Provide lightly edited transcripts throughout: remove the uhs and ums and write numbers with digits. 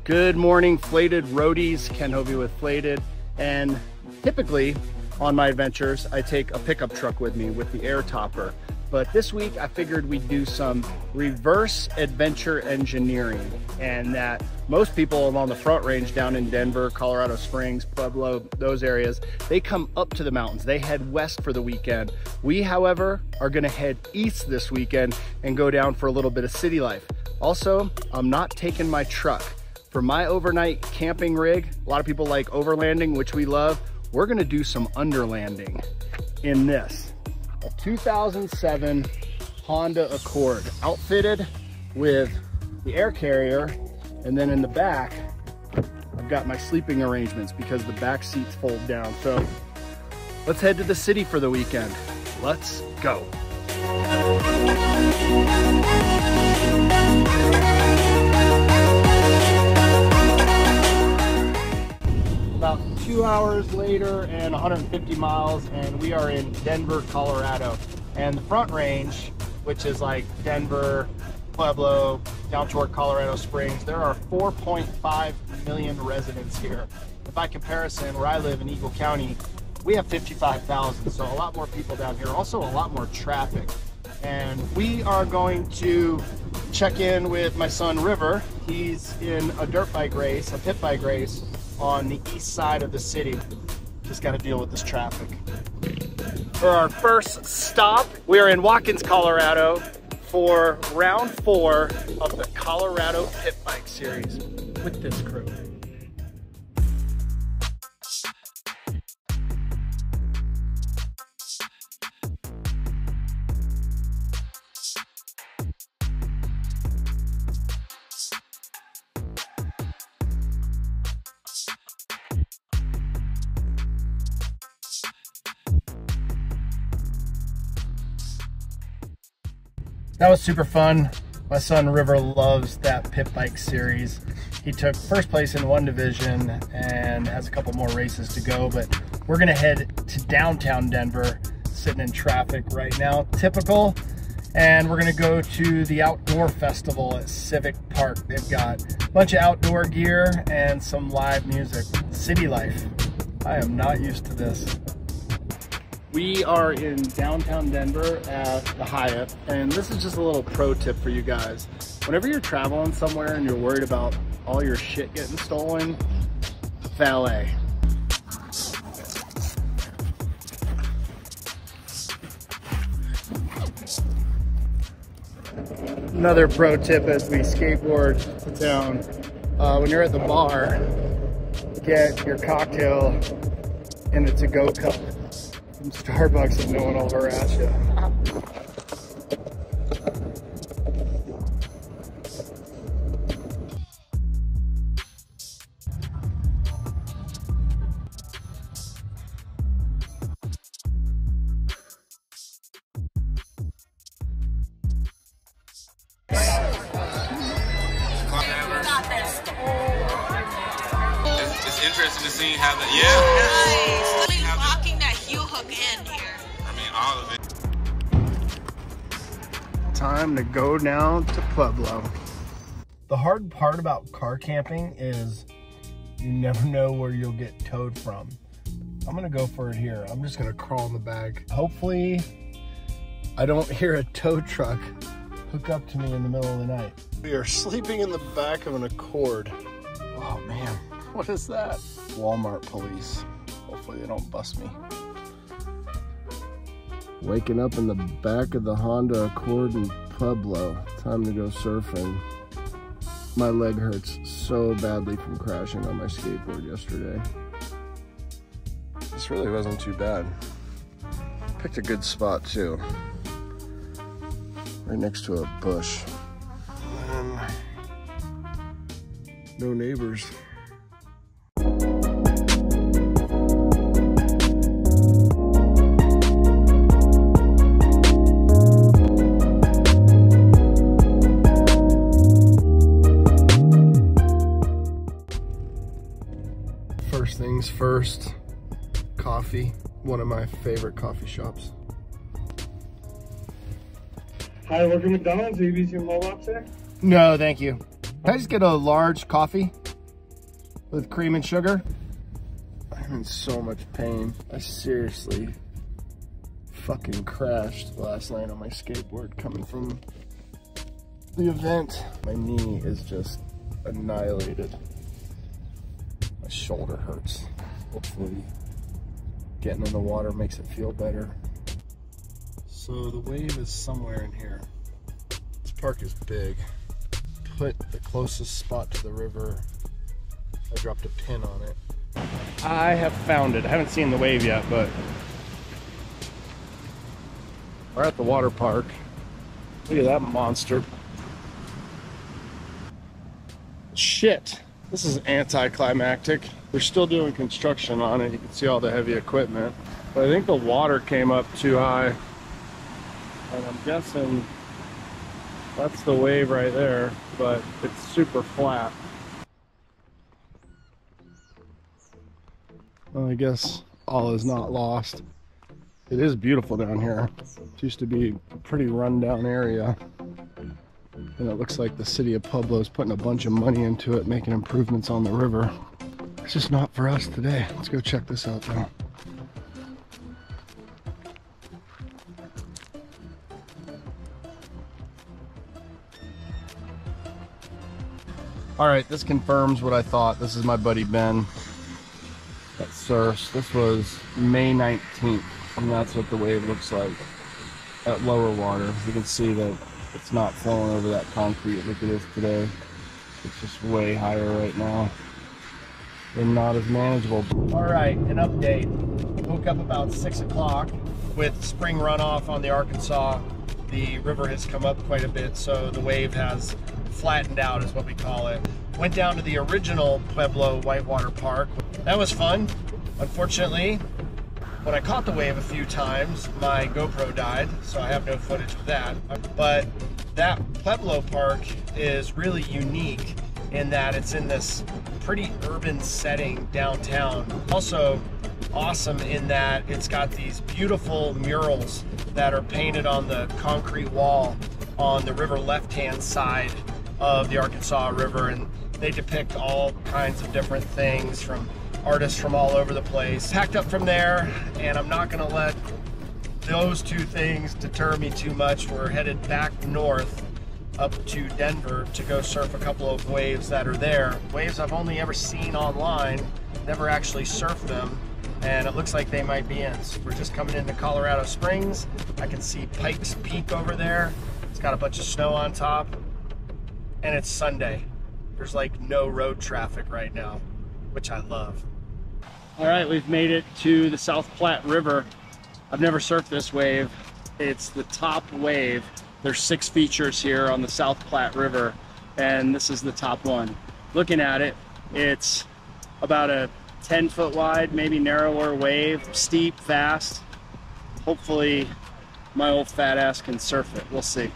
Good morning, FLATED roadies. Ken Hoeve with FLATED. And typically on my adventures, I take a pickup truck with me with the air topper. But this week I figured we'd do some reverse adventure engineering, and that most people along the Front Range down in Denver, Colorado Springs, Pueblo, those areas, they come up to the mountains. They head west for the weekend. We, however, are gonna head east this weekend and go down for a little bit of city life. Also, I'm not taking my truck. For my overnight camping rig, a lot of people like overlanding, which we love. We're gonna do some underlanding in this, a 2007 Honda Accord, outfitted with the air carrier. And then in the back, I've got my sleeping arrangements because the back seats fold down. So let's head to the city for the weekend. Let's go. About 2 hours later and 150 miles, and we are in Denver, Colorado. And the Front Range, which is like Denver, Pueblo, down toward Colorado Springs, there are 4.5 million residents here. And by comparison, where I live in Eagle County, we have 55,000, so a lot more people down here, also a lot more traffic. And we are going to check in with my son River. He's in a dirt bike race, a pit bike race, on the east side of the city. Just got to deal with this traffic. For our first stop, we are in Watkins, Colorado for round 4 of the Colorado Pit Bike Series with this crew. That was super fun. My son River loves that pit bike series. He took first place in one division and has a couple more races to go, but we're gonna head to downtown Denver, sitting in traffic right now, typical. And we're gonna go to the outdoor festival at Civic Park. They've got a bunch of outdoor gear and some live music. City life. I am not used to this. We are in downtown Denver at the Hyatt, and this is just a little pro tip for you guys. Whenever you're traveling somewhere and you're worried about all your shit getting stolen, valet. Another pro tip as we skateboard to town, when you're at the bar, get your cocktail in a to-go cup from Starbucks and no one will harass you. It's interesting to see how the nice. Locking that heel hook in here. I mean, all of it. Time to go down to Pueblo. The hard part about car camping is you never know where you'll get towed from. I'm gonna go for it here. I'm just gonna crawl in the bag. Hopefully I don't hear a tow truck hook up to me in the middle of the night. We are sleeping in the back of an Accord. Oh man, what is that? Walmart police. Hopefully they don't bust me. Waking up in the back of the Honda Accord in Pueblo. Time to go surfing. My leg hurts so badly from crashing on my skateboard yesterday. This really wasn't too bad. Picked a good spot too. Right next to a bush. And no neighbors. First things first, coffee. One of my favorite coffee shops. Hi, working McDonald's. Are you using your mobile app today? No, thank you. Can I just get a large coffee? with cream and sugar. I'm in so much pain. I seriously fucking crashed last night on my skateboard coming from the event. My knee is just annihilated. My shoulder hurts. Hopefully getting in the water makes it feel better. So the wave is somewhere in here. This park is big. Put the closest spot to the river. I dropped a pin on it. I have found it. I haven't seen the wave yet, but we're at the water park. Look at that monster. Shit, this is anticlimactic. They're still doing construction on it. You can see all the heavy equipment. But I think the water came up too high. And I'm guessing that's the wave right there, but it's super flat. Well, I guess all is not lost. It is beautiful down here. It used to be a pretty rundown area. And it looks like the city of Pueblo is putting a bunch of money into it, making improvements on the river. It's just not for us today. Let's go check this out though. All right, this confirms what I thought. This is my buddy Ben that surfs. This was May 19th, and that's what the wave looks like at lower water. You can see that it's not flowing over that concrete like it is today. It's just way higher right now. They're not as manageable. All right, an update. Woke up about 6 o'clock with spring runoff on the Arkansas. The river has come up quite a bit, so the wave has flattened out is what we call it. Went down to the original Pueblo Whitewater Park. That was fun. Unfortunately, when I caught the wave a few times, my GoPro died, so I have no footage of that. But that Pueblo Park is really unique in that it's in this pretty urban setting downtown. Also awesome in that it's got these beautiful murals that are painted on the concrete wall on the river left-hand side of the Arkansas River, and they depict all kinds of different things from artists from all over the place. Packed up from there, and I'm not gonna let those two things deter me too much. We're headed back north up to Denver to go surf a couple of waves that are there. Waves I've only ever seen online, never actually surfed them, and it looks like they might be in. So we're just coming into Colorado Springs. I can see Pikes Peak over there. It's got a bunch of snow on top, and it's Sunday. There's like no road traffic right now, which I love. All right, we've made it to the South Platte River. I've never surfed this wave. It's the top wave. There's 6 features here on the South Platte River, and this is the top one. Looking at it, it's about a 10-foot wide, maybe narrower wave, steep, fast. Hopefully my old fat ass can surf it. We'll see.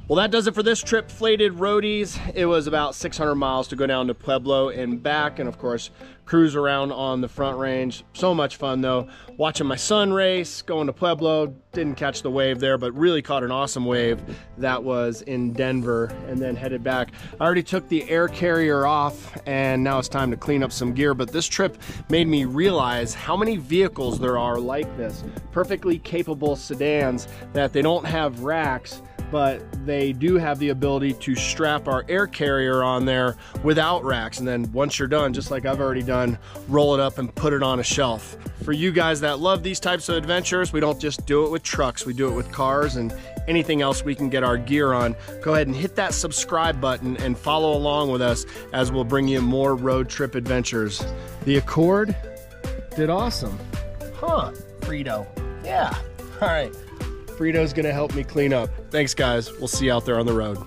Well, that does it for this trip, Flated Roadies. It was about 600 miles to go down to Pueblo and back, and of course, cruise around on the Front Range. So much fun though. Watching my son race, going to Pueblo, didn't catch the wave there, but really caught an awesome wave that was in Denver, and then headed back. I already took the air carrier off, and now it's time to clean up some gear, but this trip made me realize how many vehicles there are like this. Perfectly capable sedans that they don't have racks, but they do have the ability to strap our air carrier on there without racks, and then once you're done, just like I've already done, roll it up and put it on a shelf. For you guys that love these types of adventures, we don't just do it with trucks, we do it with cars and anything else we can get our gear on. Go ahead and hit that subscribe button and follow along with us as we'll bring you more road trip adventures. The Accord did awesome. Huh, Frito. Yeah, all right. Frito's gonna help me clean up. Thanks guys, we'll see you out there on the road.